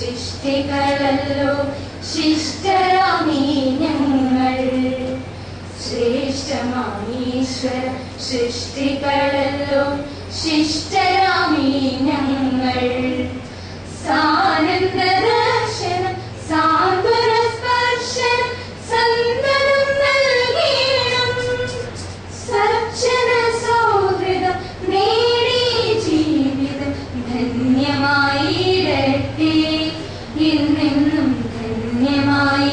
സൃഷ്ടികളല്ലോ ശിഷ്ടരാമീ ഞങ്ങൾ ശ്രേഷ്ഠമാമീശ്വര സൃഷ്ടികളല്ലോ ശിഷ്ടരാമീ ഞങ്ങൾ സാനന്ദ ദർശനം സാന്ത്വന സ്പർശനം സന്തതം നൽകീണം സജ്ജന സൗഹൃദം നേടി ജീവിതം ധന്യമായിടട്ടെ ഇന്നെന്നും ധന്യമായിടട്ടെ.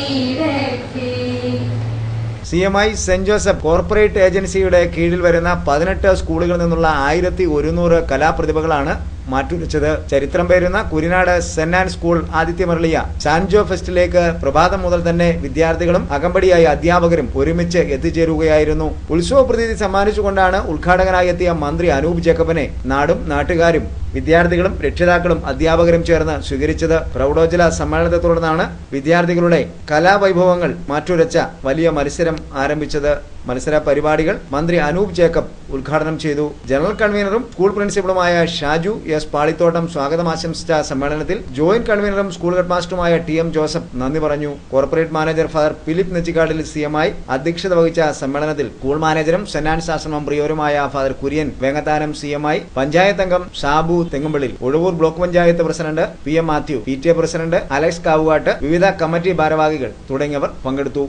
CMI സെന്റ് ജോസഫ് കോർപ്പറേറ്റ് ഏജൻസിയുടെ കീഴിൽ വരുന്ന 18 സ്കൂളുകളിൽ നിന്നുള്ള 1100 കലാപ്രതിഭകളാണ് മാറ്റുരച്ചത്. ചരിത്രം പേരുന്ന കുരിനാട് സെന്റ് ആൻ സ്കൂൾ ആതിഥ്യമരുളിയ സാൻജോ ഫെസ്റ്റിലേക്ക് പ്രഭാതം മുതൽ തന്നെ വിദ്യാർത്ഥികളും അകമ്പടിയായ അധ്യാപകരും ഒരുമിച്ച് എത്തിച്ചേരുകയായിരുന്നു. ഉത്സവ പ്രതീതി സമ്മാനിച്ചുകൊണ്ടാണ് ഉദ്ഘാടകനായി എത്തിയ മന്ത്രി അനൂപ് ജേക്കബിനെ നാടും നാട്ടുകാരും വിദ്യാർത്ഥികളും രക്ഷിതാക്കളും അധ്യാപകരും ചേർന്ന് സ്വീകരിച്ചത്. പ്രൗഢോജ്വല സമ്മേളനത്തെ തുടർന്നാണ് വിദ്യാർത്ഥികളുടെ കലാവൈഭവങ്ങൾ മാറ്റുരച്ച വലിയ മത്സരം ആരംഭിച്ചത്. മത്സര പരിപാടികൾ മന്ത്രി അനൂപ് ജേക്കബ് ഉദ്ഘാടനം ചെയ്തു. ജനറൽ കൺവീനറും സ്കൂൾ പ്രിൻസിപ്പളുമായ ഷാജു എസ് പാളിത്തോട്ടം സ്വാഗതം ആശംസിച്ച സമ്മേളനത്തിൽ ജോയിന്റ് കൺവീനറും സ്കൂൾ ഹെഡ് മാസ്റ്ററുമായ TM ജോസഫ് നന്ദി പറഞ്ഞു. Corporate manager father Philip Nechikkattil CMI അധ്യക്ഷത വഹിച്ച സമ്മേളനത്തിൽ സ്കൂൾ മാനേജറും സെന്റ് ആൻസ് ആശ്രമം പ്രിയോരുമായ ഫാദർ കുര്യൻ വേങ്ങത്താനം CMI, പഞ്ചായത്ത് അംഗം Shabu Thengumpallil, Ozhavoor block panchayat president PM Mathew, PTA president Alex Kavukattu, വിവിധ കമ്മിറ്റി ഭാരവാഹികൾ തുടങ്ങിയവർ പങ്കെടുത്തു.